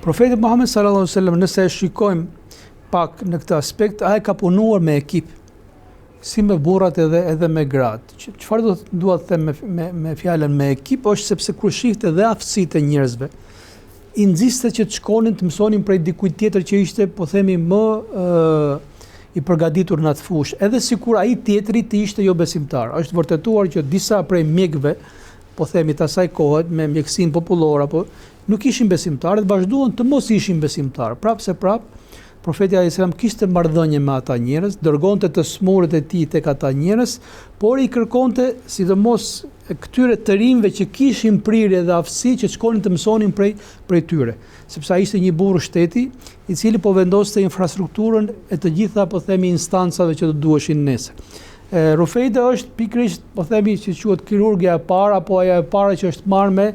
Profeti Muhammed sallallahu alaihi wasallam, nëse e shikojmë pak në këtë aspekt, ai ka punuar me ekip, si me burrat edhe me gratë. Çfarë dua të them me fjalën me ekip është sepse kur shihte dhe aftësitë e njerëzve, i nxiste që të shkonin të mësonin prej dikujt tjetër që ishte, po themi, më i përgatitur në atë fushë, edhe sikur ai tjetri të ishte jo besimtar. Është vërtetuar që disa prej mjekëve, po themi të asaj kohe, me mjekësinë popullore apo nuk ishin besimtarë, vazhduan të mos ishin besimtarë. Prapë se prapë, Profeti alayhis salam kishte marrëdhënie me ata njerëz, dërgonte të smurët e tij tek ata njerëz, por i kërkonte sidomos këtyre të rinjve që kishin prirje dhe aftësi që shkonin të mësonin prej tyre, sepse ai ishte një burr shteti i cili po vendoste infrastrukturën e të gjitha, po themi, instancave që do duheshin nesër. Rufejda është pikërisht, po themi, që quhet kirurgja e parë apo ajo e para që është marrë me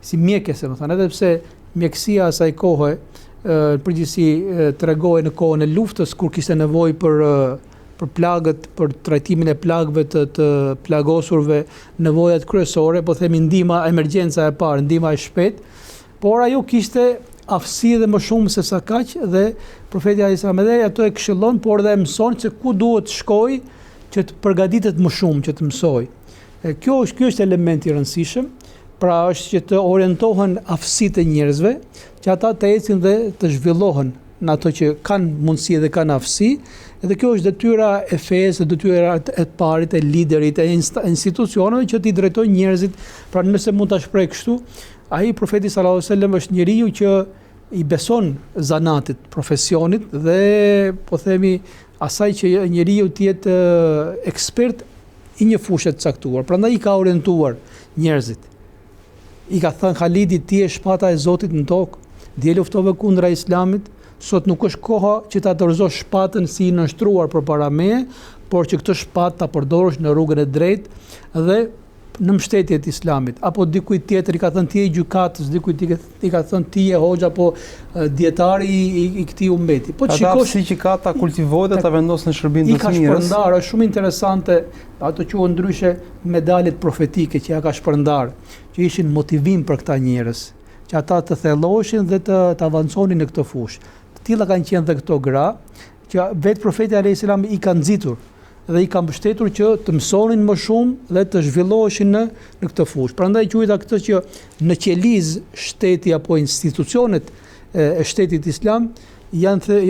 si mjekëse, do thënë, edhe pse mjekësia asaj kohe përgjithësi tregoi në kohën e luftës kur kishte nevojë për plagët, për trajtimin e plagëve të plagosurve, nevojat kryesore, po themi ndihma, emergjenca e parë, ndihma e shpejtë, por ajo kishte aftësi dhe më shumë se sa kaq, dhe Profeti alayhis salam edhe ato e këshillon, por dhe mëson se ku duhet të shkojë që të përgatitet më shumë, që të mësoj. Ky është elementi i rëndësishëm, pra është që të orientohen aftësitë e njerëzve, që ata të ecin dhe të zhvillohen në ato që kanë mundësi dhe kanë aftësi, edhe kjo është detyra e fesë, detyra e të parit, e liderit, e institucioneve që t'i drejtojnë njerëzit. Pra nëse mund ta shpreh kështu, ai Profeti sallallahu alajhi wasallam është njeriu që i beson zanatit, profesionit dhe, po themi, asaj që njeriu të jetë ekspert i një fushë të caktuar. Prandaj i ka orientuar njerëzit. I ka thënë Halidit, ti je shpata e Zotit në tokë, dje luftove kundra Islamit, sot nuk është koha që ta dorëzosh shpatën si i nështruar përpara meje, por që këtë shpatë ta përdorësh në rrugën e drejtë dhe në mbështetjet e Islamit. Apo dikujt tjetër i ka thënë ti je gjykatës, dikujt i ka thënë ti je hoxha apo dietari i këtij ummeti. Po shikosh si që ka ta kultivojë dhe ta vendosë në shërbim të mirës. I ka shpërndar, është shumë interesante, ato quhen ndryshe medalet profetike që ja ka shpërndar, që ishin motivim për këta njerëz, që ata të thelloheshin dhe të avanconin në këtë fushë. Të tilla kanë qenë dhe këto gra, që vetë Profeti alayhis salam i ka nxitur dhe i ka mbështetur që të mësonin më shumë dhe të zhvilloheshin në këtë fushë. Prandaj quajta këtë që në qeliz shteti apo institucionet e shtetit islam janë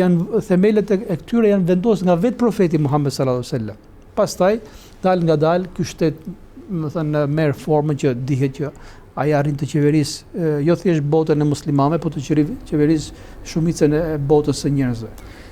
themelet e këtyre janë vendosur nga vetë Profeti Muhammed sallallahu alaihi wasallam. Pastaj dal nga dal ky shtet, më thënë, merr formën që dihet që ai arrin të qeverisë jo thjesht botën e muslimanëve, por të qeverisë shumicën e botës së njerëzve.